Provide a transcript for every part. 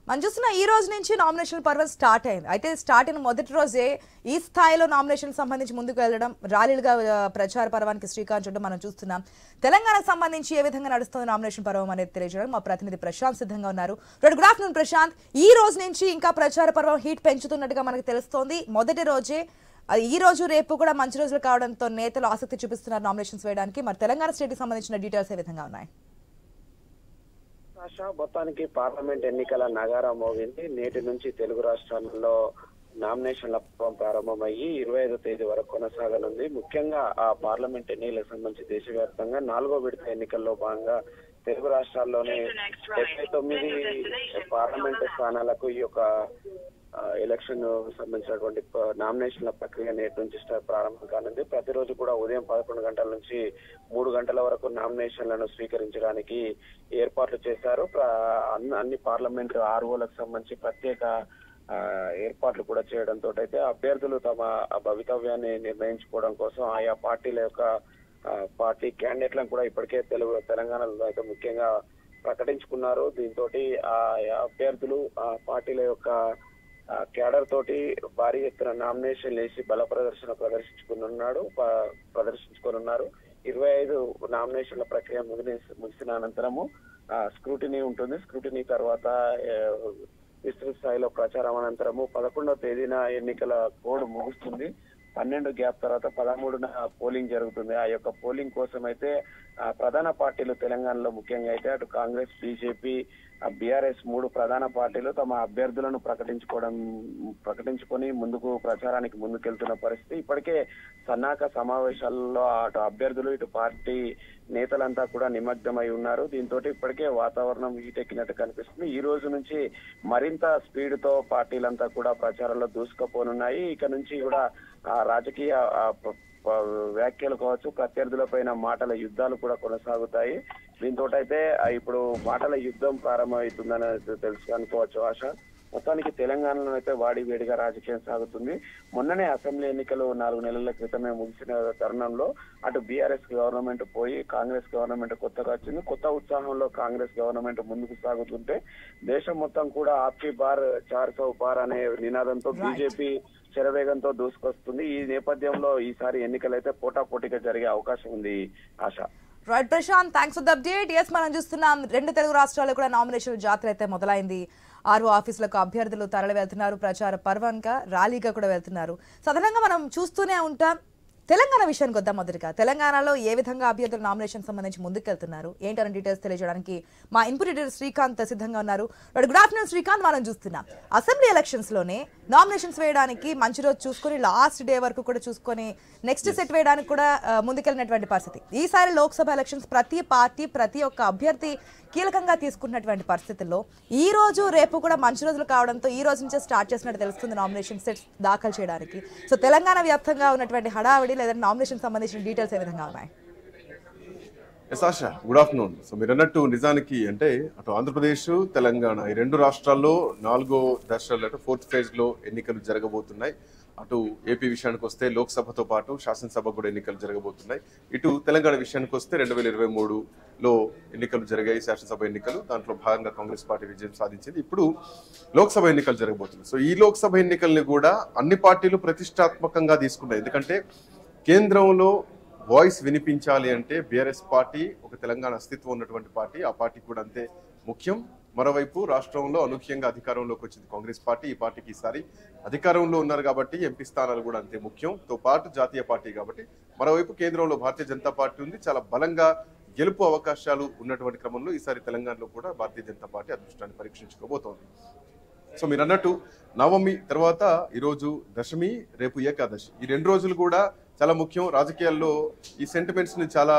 మనం చూస్తున్న ఈ రోజు నుంచి నామినేషన్ పర్వం స్టార్ట్ అయింది. అయితే స్టార్ట్ అయిన మొదటి రోజే ఈ స్థాయిలో నామినేషన్ సంబంధించి ముందుకు వెళ్ళడం, ర్యాలీలుగా ప్రచార పర్వానికి శ్రీకాంత్ చుట్టూ మనం చూస్తున్నాం. తెలంగాణకు సంబంధించి ఏ విధంగా నడుస్తుంది నామినేషన్ పర్వం అనేది తెలియజేయడం మా ప్రతినిధి ప్రశాంత్ సిద్ధంగా ఉన్నారు. Good afternoon Prashant. ఈ రోజు నుంచి ఇంకా ప్రచార పర్వం హీట్ పెంచుతున్నట్టుగా మనకు తెలుస్తోంది. మొదటి రోజే ఈ రోజు రేపు కూడా మంచి రోజులు కావడంతో నేతలు ఆసక్తి చూపిస్తున్నారు నామినేషన్స్ వేయడానికి. మరి తెలంగాణ స్టేట్ కి సంబంధించిన డీటెయిల్స్ ఏ విధంగా ఉన్నాయి? మొత్తానికి పార్లమెంట్ ఎన్నికల నగారా మోగింది. నేటి నుంచి తెలుగు రాష్ట్రాలలో నామినేషన్ల ప్రారంభమయ్యి 25వ తేదీ వరకు కొనసాగనుంది. ముఖ్యంగా ఆ పార్లమెంట్ ఎన్నికలకు సంబంధించి దేశవ్యాప్తంగా 4వ విడత ఎన్నికల్లో భాగంగా తెలుగు రాష్ట్రాల్లోనే 79 పార్లమెంట్ స్థానాలకు ఈ యొక్క ఎలక్షన్ సంబంధించినటువంటి నామినేషన్ల ప్రక్రియ నేటి నుంచి ప్రారంభం కానుంది. ప్రతిరోజు కూడా ఉదయం 11 గంటల నుంచి 3 గంటల వరకు నామినేషన్లను స్వీకరించడానికి ఏర్పాట్లు చేశారు. అన్ని పార్లమెంట్ ఆర్ఓలకు సంబంధించి ప్రత్యేక ఏర్పాట్లు కూడా చేయడంతో అయితే అభ్యర్థులు తమ భవితవ్యాన్ని నిర్ణయించుకోవడం కోసం ఆయా పార్టీల యొక్క పార్టీ క్యాండిడేట్లను కూడా ఇప్పటికే తెలంగాణలో అయితే ముఖ్యంగా ప్రకటించుకున్నారు. దీంతో ఆ అభ్యర్థులు ఆ పార్టీల యొక్క క్యాడర్ తోటి భారీ ఎత్తున నామినేషన్ వేసి బల ప్రదర్శించుకోనున్నారు. 25 నామినేషన్ల ప్రక్రియ ముగిసిన అనంతరము స్క్రూటినీ ఉంటుంది. స్క్రూటినీ తర్వాత విస్తృత స్థాయిలో ప్రచారం అనంతరము 11వ తేదీన ఎన్నికల కోడ్ ముగుస్తుంది. 12 గ్యాప్ తర్వాత 13న పోలింగ్ జరుగుతుంది. ఆ యొక్క పోలింగ్ కోసం అయితే ప్రధాన పార్టీలు తెలంగాణలో ముఖ్యంగా అయితే అటు కాంగ్రెస్, బీజేపీ, బీఆర్ఎస్ 3 ప్రధాన పార్టీలు తమ అభ్యర్థులను ప్రకటించుకొని ముందుకు ప్రచారానికి ముందుకెళ్తున్న పరిస్థితి. ఇప్పటికే సన్నాహక సమావేశాల్లో అటు అభ్యర్థులు ఇటు పార్టీ నేతలంతా కూడా నిమగ్నమై ఉన్నారు. దీంతో ఇప్పటికే వాతావరణం హీటెక్కినట్టు కనిపిస్తుంది. ఈ రోజు నుంచి మరింత స్పీడ్ తో పార్టీలంతా కూడా ప్రచారంలో దూసుకుపోనున్నాయి. ఇక నుంచి కూడా రాజకీయ వ్యాఖ్యలు కావచ్చు, ప్రత్యర్థుల పైన మాటల యుద్ధాలు కూడా కొనసాగుతాయి. దీంతో అయితే ఇప్పుడు మాటల యుద్ధం ప్రారంభమవుతుందని అనుకోవచ్చు ఆశ. మొత్తానికి తెలంగాణలో అయితే వాడి వేడిగా రాజకీయం సాగుతుంది. మొన్ననే అసెంబ్లీ ఎన్నికలు 4 నెలల క్రితమే ముగిసిన తరుణంలో అటు బీఆర్ఎస్ గవర్నమెంట్ పోయి కాంగ్రెస్ గవర్నమెంట్ కొత్తగా వచ్చింది. కొత్త ఉత్సాహంలో కాంగ్రెస్ గవర్నమెంట్ ముందుకు సాగుతుంటే దేశం మొత్తం కూడా ఆప్కీ బార్ 400 పార్ అనే నినాదంతో బీజేపీ శరవేగంతో దూసుకొస్తుంది. ఈ నేపథ్యంలో ఈసారి ఎన్నికలైతే పోటాపోటీగా జరిగే అవకాశం ఉంది Asha. Right Prashant, thanks for the update. Yes, మనం చూస్తున్నాం 2 తెలుగు రాష్ట్రాల్లో కూడా నామినేషన్ జాతర అయితే మొదలైంది. ఆర్ఓ ఆఫీసులకు అభ్యర్థులు తరలి వెళ్తున్నారు. ప్రచార పర్వంగా ర్యాలీగా కూడా వెళ్తున్నారు. సాధారణంగా మనం చూస్తూనే ఉంటాం. తెలంగాణ విషయానికి వద్దాం. మొదటిగా తెలంగాణలో ఏ విధంగా అభ్యర్థులు నామినేషన్ సంబంధించి ముందుకెళ్తున్నారు ఏంటనే డీటెయిల్స్ తెలియజేయడానికి మా ఇన్పుట్ ఎడిటర్ శ్రీకాంత్ సిద్ధంగా ఉన్నారు. Good afternoon Srikanth. మనం చూస్తున్నాం అసెంబ్లీ ఎలక్షన్స్ లోనే నామినేషన్స్ వేయడానికి మంచి రోజు చూసుకొని లాస్ట్ డే వరకు కూడా చూసుకొని నెక్స్ట్ సెట్ వేయడానికి కూడా ముందుకెళ్ళినటువంటి పరిస్థితి. ఈసారి లోక్సభ ఎలక్షన్స్ ప్రతి పార్టీ ప్రతి ఒక్క అభ్యర్థి కీలకంగా తీసుకున్నటువంటి పరిస్థితుల్లో ఈ రోజు రేపు కూడా మంచి రోజులు కావడంతో ఈ రోజు నుంచే స్టార్ట్ చేసినట్టు తెలుస్తుంది నామినేషన్ సెట్స్ దాఖలు చేయడానికి. సో తెలంగాణ వ్యాప్తంగా ఉన్నటువంటి హడావిడి లేదా నామినేషన్ సంబంధించిన డీటెయిల్స్ ఏ విధంగా ఉన్నాయి? Good afternoon. సో మీరు అన్నట్టు నిజానికి అంటే అటు ఆంధ్రప్రదేశ్, తెలంగాణ ఈ 2 రాష్ట్రాల్లో 4వ దశలో అంటే 4th ఫేజ్ లో ఎన్నికలు జరగబోతున్నాయి. అటు ఏపీ విషయానికి వస్తే లోక్సభతో పాటు శాసనసభ కూడా ఎన్నికలు జరగబోతున్నాయి. ఇటు తెలంగాణ విషయానికి వస్తే 2023లో ఎన్నికలు జరిగాయి, శాసనసభ ఎన్నికలు. దాంట్లో భాగంగా కాంగ్రెస్ పార్టీ విజయం సాధించింది. ఇప్పుడు లోక్సభ ఎన్నికలు జరగబోతున్నాయి. సో ఈ లోక్సభ ఎన్నికల్ని కూడా అన్ని పార్టీలు ప్రతిష్టాత్మకంగా తీసుకున్నాయి. ఎందుకంటే కేంద్రంలో వాయిస్ వినిపించాలి అంటే బీఆర్ఎస్ పార్టీ ఒక తెలంగాణ అస్తిత్వం ఉన్నటువంటి పార్టీ, ఆ పార్టీ కూడా అంతే ముఖ్యం. మరోవైపు రాష్ట్రంలో అనూహ్యంగా అధికారంలోకి వచ్చింది కాంగ్రెస్ పార్టీ. ఈ పార్టీకి ఈసారి అధికారంలో ఉన్నారు కాబట్టి ఎంపీ స్థానాలు కూడా అంతే ముఖ్యంతో పాటు జాతీయ పార్టీ కాబట్టి. మరోవైపు కేంద్రంలో భారతీయ జనతా పార్టీ ఉంది. చాలా బలంగా గెలుపు అవకాశాలు ఉన్నటువంటి క్రమంలో ఈసారి తెలంగాణలో కూడా భారతీయ జనతా పార్టీ అదృష్టాన్ని పరీక్షించుకోబోతోంది. సో మీరు అన్నట్టు నవమి తర్వాత ఈరోజు దశమి, రేపు ఏకాదశి. ఈ 2 రోజులు కూడా చాలా ముఖ్యం. రాజకీయాల్లో ఈ సెంటిమెంట్స్ ని చాలా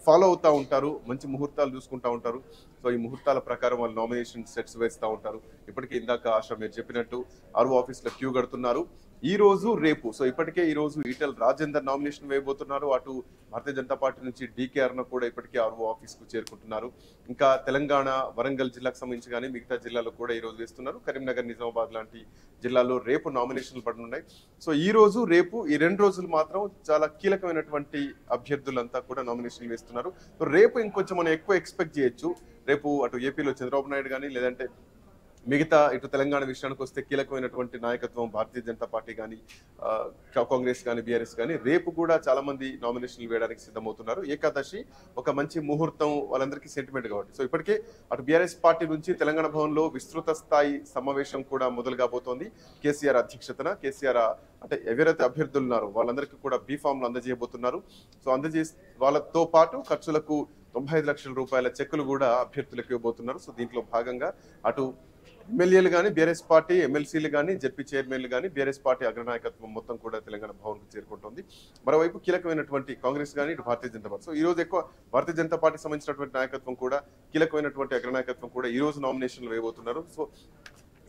ఫాలో అవుతూ ఉంటారు, మంచి ముహూర్తాలు చూసుకుంటూ ఉంటారు. సో ఈ ముహూర్తాల ప్రకారం వాళ్ళు నామినేషన్ సెట్స్ వేస్తూ ఉంటారు. ఇప్పటికే ఇందాక ఆశ మీరు చెప్పినట్టు ఆర్ఓ ఆఫీస్లో క్యూ కడుతున్నారు. ఈ రోజు రేపు. సో ఇప్పటికే ఈ రోజు ఈటెల రాజేందర్ నామినేషన్ వేయబోతున్నారు. అటు భారతీయ జనతా పార్టీ నుంచి డీకే అరుణ కూడా ఇప్పటికే ఆర్ఓ ఆఫీస్ కు చేరుకుంటున్నారు. ఇంకా తెలంగాణ వరంగల్ జిల్లాకు సంబంధించి కానీ మిగతా జిల్లాలో కూడా ఈ రోజు వేస్తున్నారు. కరీంనగర్, నిజామాబాద్ లాంటి జిల్లాల్లో రేపు నామినేషన్లు పడనున్నాయి. సో ఈ రోజు రేపు ఈ 2 రోజులు మాత్రం చాలా కీలకమైనటువంటి అభ్యర్థులంతా కూడా నామినేషన్లు వేస్తున్నారు. సో రేపు ఇంకొంచెం మనం ఎక్కువ ఎక్స్పెక్ట్ చేయొచ్చు. రేపు అటు ఏపీలో చంద్రబాబు నాయుడు కానీ లేదంటే మిగతా ఇటు తెలంగాణ విషయానికి వస్తే కీలకమైనటువంటి నాయకత్వం భారతీయ జనతా పార్టీ కానీ కాంగ్రెస్ కానీ బీఆర్ఎస్ కానీ రేపు కూడా చాలా మంది నామినేషన్లు వేయడానికి సిద్ధమవుతున్నారు. ఏకాదశి ఒక మంచి ముహూర్తం వాళ్ళందరికీ సెంటిమెంట్ కాబట్టి. సో ఇప్పటికే అటు బీఆర్ఎస్ పార్టీ నుంచి తెలంగాణ భవన్లో విస్తృత స్థాయి సమావేశం కూడా మొదలు కాబోతోంది. కేసీఆర్ అధ్యక్షతన కేసీఆర్ అంటే ఎవరైతే అభ్యర్థులు ఉన్నారో వాళ్ళందరికీ కూడా బీఫామ్లు అందజేయబోతున్నారు. సో వాళ్ళతో పాటు ఖర్చులకు 95 లక్షల రూపాయల చెక్కులు కూడా అభ్యర్థులకు ఇవ్వబోతున్నారు. సో దీంట్లో భాగంగా అటు ఎమ్మెల్యేలు కానీ బీఆర్ఎస్ పార్టీ ఎమ్మెల్సీలు కానీ జెడ్పీ చైర్మన్లు కానీ బీఆర్ఎస్ పార్టీ అగ్రనాయకత్వం మొత్తం కూడా తెలంగాణ భవన్కు చేరుకుంటుంది. మరోవైపు కీలకమైనటువంటి కాంగ్రెస్ కానీ ఇటు భారతీయ జనతా పార్టీ. సో ఈ రోజు ఎక్కువ భారతీయ జనతా పార్టీకి సంబంధించినటువంటి నాయకత్వం కూడా కీలకమైనటువంటి అగ్రనాయకత్వం కూడా ఈ రోజు నామినేషన్లు వేయబోతున్నారు. సో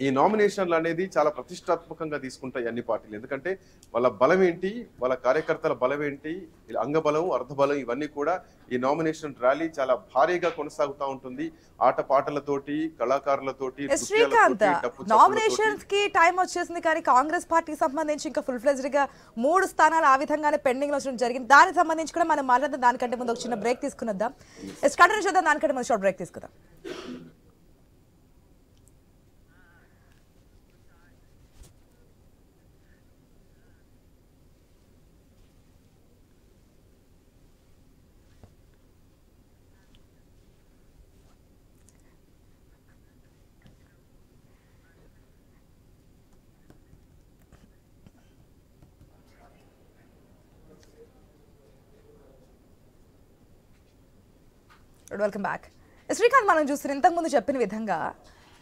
ఈ నామినేషన్లు అనేది చాలా ప్రతిష్టాత్మకంగా తీసుకుంటాయి అన్ని పార్టీలు. ఎందుకంటే వాళ్ళ బలం ఏంటి, వాళ్ళ కార్యకర్తల బలం ఏంటి, అంగబలం అర్ధబలం ఇవన్నీ కూడా ఈ నామినేషన్ ర్యాలీ చాలా భారీగా కొనసాగుతూ ఉంటుంది. ఆటపాటలతోటి కళాకారులతోటి శ్రీకాంత్, నామినేషన్స్ కి టైం వచ్చేసింది కానీ కాంగ్రెస్ పార్టీకి సంబంధించి ఇంకా ఫుల్ ఫ్లెజ్డ్ గా 3 స్థానాలు ఆ విధంగానే పెండింగ్ లో జరిగింది. దానికి సంబంధించి కూడా మనం మాట్లాడదాం. దానికంటే ముందు ఒక చిన్న బ్రేక్ తీసుకున్నద్దాం. కంటిన్యూ చేద్దాం. దానికంటే ముందు షార్ట్ బ్రేక్ తీసుకుందాం. Welcome back. శ్రీకాంత్, మనం చూస్తున్న ఇంతకుముందు చెప్పిన విధంగా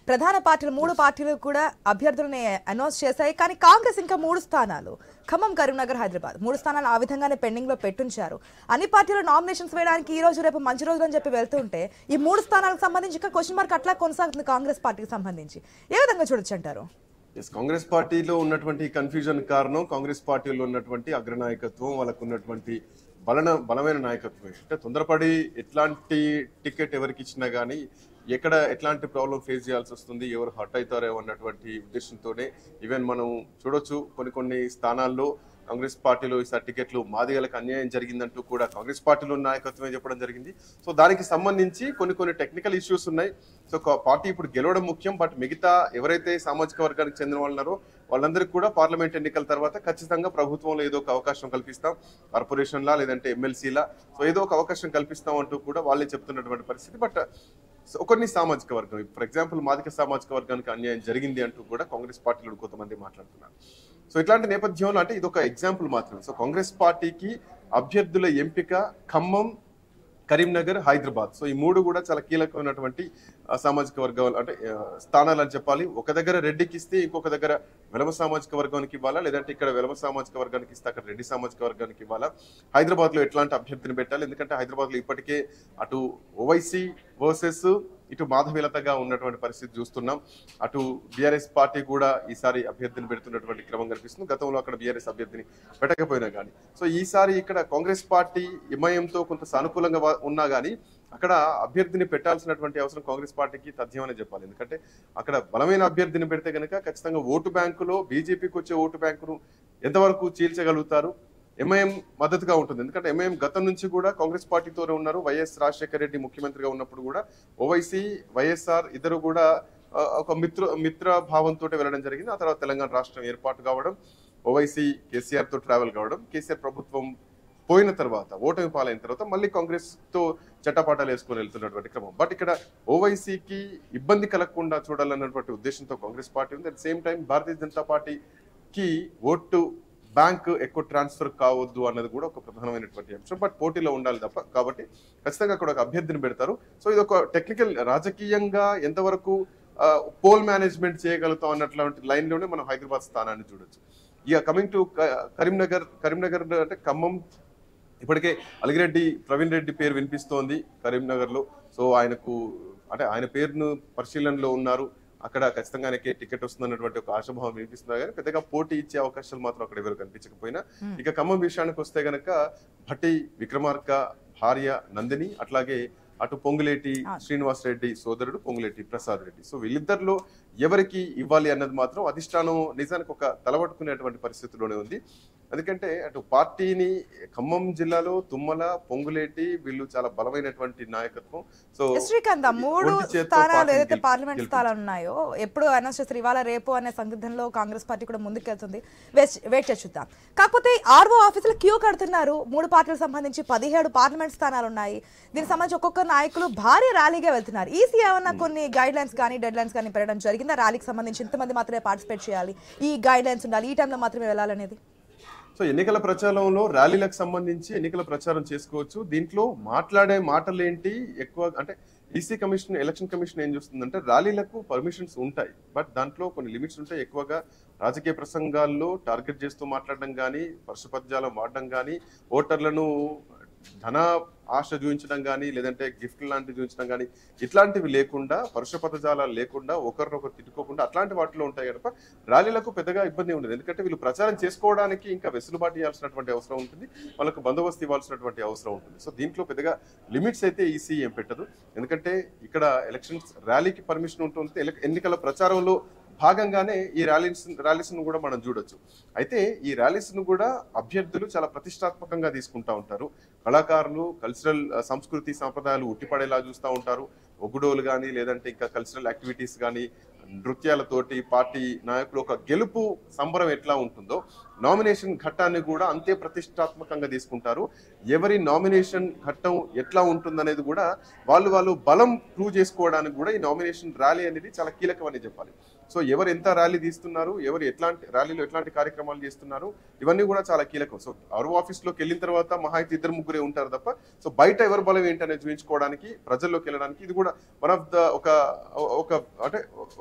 ప్రధాన పార్టీలు 3 పార్టీలు కూడా అభ్యర్థులని అనౌన్స్ చేశాయి. కానీ కాంగ్రెస్ ఇంకా 3 స్థానాలు ఖమ్మం, కరీంనగర్, హైదరాబాద్ 3 స్థానాలు ఆ విధంగానే పెండింగ్ లో పెట్టుంచారు. అన్ని పార్టీలు నామినేషన్స్ వేయడానికి ఈ రోజు రేపు మంచి రోజులు అని చెప్పి వెళ్తుంటే ఈ 3 స్థానాలకు సంబంధించి ఇంకా క్వశ్చన్ మార్క్ అట్లా కొనసాగుతుంది కాంగ్రెస్ పార్టీకి సంబంధించి. ఏ విధంగా చూడొచ్చు అంటారు? కాంగ్రెస్ పార్టీలో ఉన్నటువంటి కన్ఫ్యూజన్ కారణం కాంగ్రెస్ పార్టీలో ఉన్నటువంటి అగ్రనాయకత్వం, వాళ్ళకు ఉన్నటువంటి బలమైన నాయకత్వం. అంటే తొందరపడి ఎట్లాంటి టికెట్ ఎవరికి ఇచ్చినా కానీ ఎక్కడ ఎట్లాంటి ప్రాబ్లం ఫేస్ చేయాల్సి వస్తుంది, ఎవరు హర్ట్ అవుతారో అన్నటువంటి ఉద్దేశంతోనే ఈవెన్ మనం చూడొచ్చు కొన్ని స్థానాల్లో కాంగ్రెస్ పార్టీలో ఈసారి టికెట్లు మాదిగలకు అన్యాయం జరిగిందంటూ కూడా కాంగ్రెస్ పార్టీలో నాయకత్వమే చెప్పడం జరిగింది. సో దానికి సంబంధించి కొన్ని టెక్నికల్ ఇష్యూస్ ఉన్నాయి. సో పార్టీ ఇప్పుడు గెలవడం ముఖ్యం, బట్ మిగతా ఎవరైతే సామాజిక వర్గానికి చెందిన వాళ్ళు ఉన్నారో వాళ్ళందరికీ కూడా పార్లమెంట్ ఎన్నికల తర్వాత ఖచ్చితంగా ప్రభుత్వంలో ఏదో ఒక అవకాశం కల్పిస్తాం, కార్పొరేషన్లా లేదంటే ఎమ్మెల్సీలా, సో ఏదో ఒక అవకాశం కల్పిస్తాం అంటూ కూడా వాళ్ళే చెప్తున్నటువంటి పరిస్థితి. బట్ కొన్ని సామాజిక వర్గం, ఫర్ ఎగ్జాంపుల్ మాదిక సామాజిక వర్గానికి అన్యాయం జరిగింది అంటూ కూడా కాంగ్రెస్ పార్టీలో కొంతమంది మాట్లాడుతున్నారు. సో ఇట్లాంటి నేపథ్యంలో అంటే ఇది ఒక ఎగ్జాంపుల్ మాత్రమే. సో కాంగ్రెస్ పార్టీకి అభ్యర్థుల ఎంపిక ఖమ్మం, కరీంనగర్, హైదరాబాద్. సో ఈ 3 కూడా చాలా కీలకమైనటువంటి సామాజిక వర్గాలు అంటే స్థానాలు అని చెప్పాలి. ఒక దగ్గర రెడ్డికి ఇస్తే ఇంకొక దగ్గర వెలమ సామాజిక వర్గానికి ఇవ్వాలా, లేదంటే ఇక్కడ వెలమ సామాజిక వర్గానికి ఇస్తే అక్కడ రెడ్డి సామాజిక వర్గానికి ఇవ్వాలా, హైదరాబాద్ లో ఎట్లాంటి అభ్యర్థిని పెట్టాలి. ఎందుకంటే హైదరాబాద్ లో ఇప్పటికే అటు ఓవైసీ వర్సెస్ ఇటు మాధవీలతగా ఉన్నటువంటి పరిస్థితి చూస్తున్నాం. అటు బీఆర్ఎస్ పార్టీ కూడా ఈసారి అభ్యర్థిని పెడుతున్నటువంటి క్రమం కనిపిస్తుంది. గతంలో అక్కడ బీఆర్ఎస్ అభ్యర్థిని పెట్టకపోయినా కానీ సో ఈసారి ఇక్కడ కాంగ్రెస్ పార్టీ ఎంఐఎంతో కొంత సానుకూలంగా ఉన్నా కానీ అక్కడ అభ్యర్థిని పెట్టాల్సినటువంటి అవసరం కాంగ్రెస్ పార్టీకి తథ్యమని చెప్పాలి. ఎందుకంటే అక్కడ బలమైన అభ్యర్థిని పెడితే కనుక ఖచ్చితంగా ఓటు బ్యాంకులో బీజేపీకి వచ్చే ఓటు బ్యాంకును ఎంతవరకు చీల్చగలుగుతారు, ఎంఐఎం మద్దతుగా ఉంటుంది. ఎందుకంటే ఎంఐఎం గతం నుంచి కూడా కాంగ్రెస్ పార్టీతోనే ఉన్నారు. వైఎస్ రాజశేఖర రెడ్డి ముఖ్యమంత్రిగా ఉన్నప్పుడు కూడా ఓవైసీ, వైఎస్ఆర్ ఇద్దరు కూడా ఒక మిత్ర భావంతో వెళ్ళడం జరిగింది. ఆ తర్వాత తెలంగాణ రాష్ట్రం ఏర్పాటు కావడం, ఓవైసీ కేసీఆర్ తో ట్రావెల్ కావడం, కేసీఆర్ ప్రభుత్వం పోయిన తర్వాత ఓటమి పాలైన తర్వాత మళ్ళీ కాంగ్రెస్ తో చట్టపాటాలు వేసుకొని వెళ్తున్నటువంటి క్రమం. బట్ ఇక్కడ ఓవైసీకి ఇబ్బంది కలగకుండా చూడాలన్నటువంటి ఉద్దేశంతో కాంగ్రెస్ పార్టీ ఉంది. At same time Bharatiya Janata పార్టీకి ఓటు బ్యాంక్ ఎక్కువ ట్రాన్స్ఫర్ కావద్దు అన్నది కూడా ఒక ప్రధానమైనటువంటి అంశం. బట్ పోటీలో ఉండాలి తప్ప కాబట్టి ఖచ్చితంగా అక్కడ ఒక అభ్యర్థిని పెడతారు. సో ఇది ఒక టెక్నికల్ రాజకీయంగా ఎంతవరకు పోల్ మేనేజ్మెంట్ చేయగలుగుతాం అన్నటువంటి లైన్ లోనే మనం హైదరాబాద్ స్థానాన్ని చూడొచ్చు. ఇక కమింగ్ టు కరీంనగర్ అంటే ఖమ్మం ఇప్పటికే అలిగిరెడ్డి ప్రవీణ్ రెడ్డి పేరు వినిపిస్తోంది కరీంనగర్ లో. సో ఆయన పేరును పరిశీలనలో ఉన్నారు. అక్కడ ఖచ్చితంగా ఆయనకి టికెట్ వస్తుందన్నటువంటి ఒక ఆశాభావం వినిపిస్తున్నా కానీ పెద్దగా పోటీ ఇచ్చే అవకాశాలు మాత్రం అక్కడ ఎవరు కనిపించకపోయినా. ఇక ఖమ్మం విషయానికి వస్తే గనక భట్టి విక్రమార్క భార్య నందిని, అట్లాగే అటు పొంగులేటి శ్రీనివాస్ రెడ్డి సోదరుడు పొంగులేటి ప్రసాద్ రెడ్డి. సో వీళ్ళిద్దరిలో ఎవరికి ఇవ్వాలి అన్నది మాత్రం అధిష్టానం నిజానికి ఒక తలబట్టుకునేటువంటి పరిస్థితిలోనే ఉంది. ఎందుకంటే అటు పార్టీని ఖమ్మం జిల్లాలో తుమ్మల, పొంగులేటి వీళ్ళు చాలా బలమైనటువంటి నాయకత్వం. సో శ్రీకాంత్, మూడు ఒంటి చేత్తో స్థానాలు పార్టీని ఏదైతే పార్లమెంట్ గెలిపించారు. స్థానాలు ఉన్నాయో ఎప్పుడు అనౌన్స్ చేస్తారు, ఇవాళ రేపు అనే సందిగ్ధంలో కాంగ్రెస్ పార్టీ కూడా ముందుకెళ్తుంది. వెయిట్ చేసి చూద్దాం. కాకపోతే ఆర్ఓ ఆఫీసులు క్యూ కడుతున్నారు. 3 పార్టీలకు సంబంధించి 17 పార్లమెంట్ స్థానాలు ఉన్నాయి. దీనికి సంబంధించి ఒక్కొక్క నాయకులు భారీ ర్యాలీగా వెళ్తున్నారు. ఈసీ ఏమన్నా కొన్ని గైడ్ లైన్స్ కానీ డెడ్ లైన్స్ కానీ పెట్టడం జరిగిందా? ర్యాలీకి సంబంధించి ఇంతమంది మాత్రమే పార్టిసిపేట్ చేయాలి, ఈ గైడ్ లైన్స్ ఉండాలి, ఈ టైంలో మాత్రమే వెళ్ళాలనేది? సో ఎన్నికల ప్రచారంలో ర్యాలీలకు సంబంధించి ఎన్నికల ప్రచారం చేసుకోవచ్చు. దీంట్లో మాట్లాడే మాటలు ఏంటి ఎక్కువ అంటే ఈసీ కమిషన్, ఎలక్షన్ కమిషన్ ఏం చూస్తుందంటే ర్యాలీలకు పర్మిషన్స్ ఉంటాయి, బట్ దాంట్లో కొన్ని లిమిట్స్ ఉంటాయి. ఎక్కువగా రాజకీయ ప్రసంగాల్లో టార్గెట్ చేస్తూ మాట్లాడడం కానీ, పరుషపద్యాలు వాడడం కానీ, ఓటర్లను ధన ఆశ చూపించడం కానీ, లేదంటే గిఫ్ట్ లాంటివి చూపించడం కానీ, ఇట్లాంటివి లేకుండా, పరుష పదజాలాలు లేకుండా, ఒకరినొకరు తిట్టుకోకుండా అట్లాంటి వాటిలో ఉంటాయి కనుక ర్యాలీలకు పెద్దగా ఇబ్బంది ఉండదు. ఎందుకంటే వీళ్ళు ప్రచారం చేసుకోవడానికి ఇంకా వెసులుబాటు ఇవ్వాల్సినటువంటి అవసరం ఉంటుంది, వాళ్ళకు బందోబస్తు ఇవ్వాల్సినటువంటి అవసరం ఉంటుంది. సో దీంట్లో పెద్దగా లిమిట్స్ అయితే ఈసీ ఏం పెట్టదు. ఎందుకంటే ఇక్కడ ఎలక్షన్స్ ర్యాలీకి పర్మిషన్ ఉంటుంది. ఎన్నికల ప్రచారంలో భాగంగానే ఈ ర్యాలీస్ ను కూడా మనం చూడొచ్చు. అయితే ఈ ర్యాలీస్ ను కూడా అభ్యర్థులు చాలా ప్రతిష్టాత్మకంగా తీసుకుంటా ఉంటారు. కళాకారులు కల్చరల్ సంస్కృతి సాంప్రదాయాలు ఉట్టిపడేలా చూస్తూ ఉంటారు. ఒగుడోలు కానీ, లేదంటే ఇంకా కల్చరల్ యాక్టివిటీస్ కానీ, నృత్యాలతోటి పార్టీ నాయకులు ఒక గెలుపు సంబరం ఎట్లా ఉంటుందో నామినేషన్ ఘట్టాన్ని కూడా అంతే ప్రతిష్టాత్మకంగా తీసుకుంటారు. ఎవరి నామినేషన్ ఘట్టం ఎట్లా ఉంటుందనేది కూడా వాళ్ళు బలం ప్రూవ్ చేసుకోవడానికి కూడా ఈ నామినేషన్ ర్యాలీ అనేది చాలా కీలకమని చెప్పాలి. సో ఎవరు ఎంత ర్యాలీ తీస్తున్నారు, ఎవరు ఎట్లాంటి ర్యాలీలో ఎట్లాంటి కార్యక్రమాలు చేస్తున్నారు, ఇవన్నీ కూడా చాలా కీలకం. సో ఆర్ఓ ఆఫీస్లోకి వెళ్ళిన తర్వాత మహా అయితే 2-3 ఉంటారు తప్ప, సో బయట ఎవరు బలం ఏంటనేది చూపించుకోవడానికి, ప్రజల్లోకి వెళ్ళడానికి ఇది కూడా వన్ ఆఫ్ ద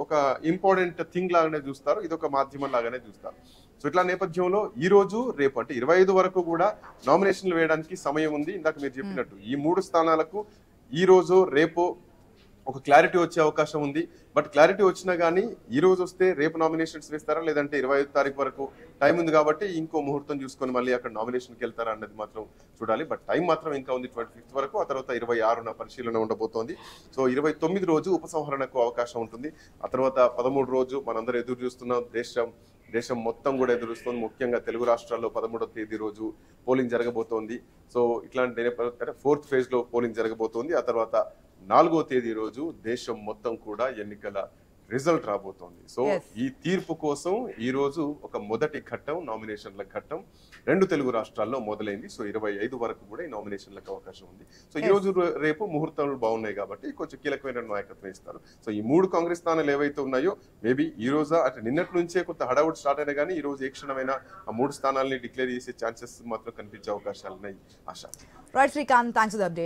ఒక ఇంపార్టెంట్ థింగ్ లాగానే చూస్తారు. ఇది ఒక మాధ్యమం లాగానే చూస్తారు. సో ఇట్లా నేపథ్యంలో ఈ రోజు రేపు అంటే 25 వరకు కూడా నామినేషన్లు వేయడానికి సమయం ఉంది. ఇందాక మీరు చెప్పినట్టు ఈ 3 స్థానాలకు ఈ రోజు రేపు ఒక క్లారిటీ వచ్చే అవకాశం ఉంది. బట్ క్లారిటీ వచ్చినా కానీ ఈ రోజు వస్తే రేపు నామినేషన్స్ వేస్తారా, లేదంటే 25 తారీఖు వరకు టైం ఉంది కాబట్టి ఇంకో ముహూర్తం చూసుకొని మళ్ళీ అక్కడ నామినేషన్కి వెళ్తారా అన్నది మాత్రం చూడాలి. బట్ టైం మాత్రం ఇంకా ఉంది 25 వరకు. ఆ తర్వాత 26న పరిశీలన ఉండబోతోంది. సో 29 రోజు ఉపసంహరణకు అవకాశం ఉంటుంది. ఆ తర్వాత 13 రోజు మనందరూ ఎదురు చూస్తున్నాం. దేశం మొత్తం కూడా ఎదురుస్తుంది. ముఖ్యంగా తెలుగు రాష్ట్రాల్లో 13వ తేదీ రోజు పోలింగ్ జరగబోతోంది. సో ఇట్లాంటి 4th ఫేజ్ లో పోలింగ్ జరగబోతోంది. ఆ తర్వాత 4వ తేదీ రోజు దేశం మొత్తం కూడా ఎన్నికల రిజల్ట్ రాబోతోంది. సో ఈ తీర్పు కోసం ఈ రోజు ఒక మొదటి ఘట్టం, నామినేషన్ల ఘట్టం 2 తెలుగు రాష్ట్రాల్లో మొదలైంది. సో 25 వరకు కూడా ఈ నామినేషన్లకు అవకాశం ఉంది. సో ఈ రోజు రేపు ముహూర్తాలు బాగున్నాయి కాబట్టి కొంచెం కీలకమైన నాయకత్వం ఇస్తారు. సో ఈ 3 కాంగ్రెస్ స్థానాలు ఏవైతే ఉన్నాయో మేబీ ఈ రోజు అంటే నిన్నటి నుంచే కొంత హడావుడ్ స్టార్ట్ అయినా కానీ ఈ రోజు ఏ క్షణమైనా ఆ 3 స్థానాలని డిక్లేర్ చేసే ఛాన్సెస్ మాత్రం కనిపించే అవకాశాలు ఉన్నాయి. Asha. Right Srikanth, thanks for the update.